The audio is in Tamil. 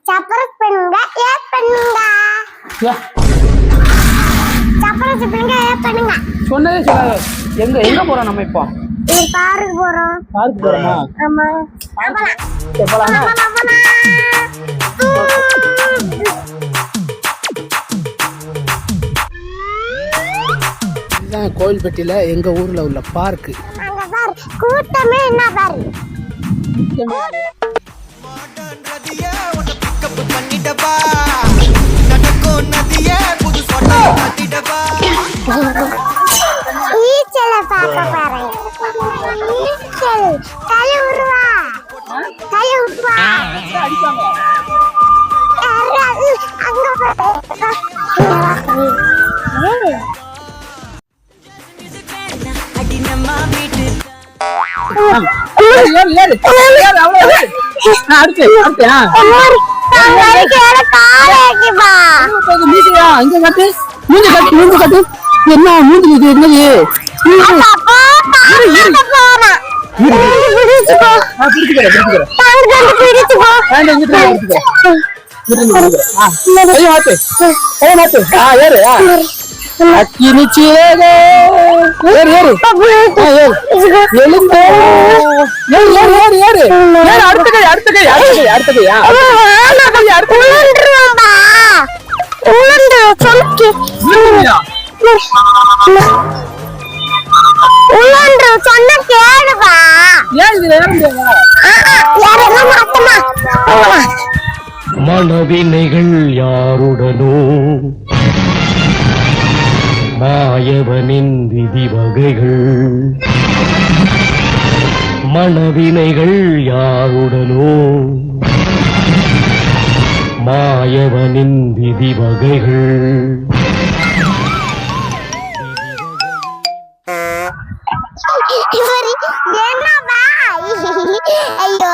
சப்பரஸ் பண்ணுங்க ஏ பண்ணுங்க சப்பரஸ் பண்ணுங்க ஏ பண்ணுங்க சொன்னதே சொல்லாத. எங்க எங்க போறோம் நம்ம இப்போ? பார்க்கு போறோம். பார்க் போறோமா? ஆமா. போலாமா? இதுதான் கோயில்பட்டியில எங்க ஊர்ல உள்ள பார்க்கு. அங்க பாரு கூட்டமே என்ன பாரு. ஈச்சல பாக்க பாரு. ஈச்சல் கை உருவா. கை உருவா. அடிப்பாங்க. அங்க பாரு. என்ன மூஞ்சி இது என்னது? மனவினைகள் யாருடனோ மாயவனின் விதி வகைகள் மனவினைகள் யாருடனோ மாயவனின் விதி வகைகள் என்னவா ஐயோ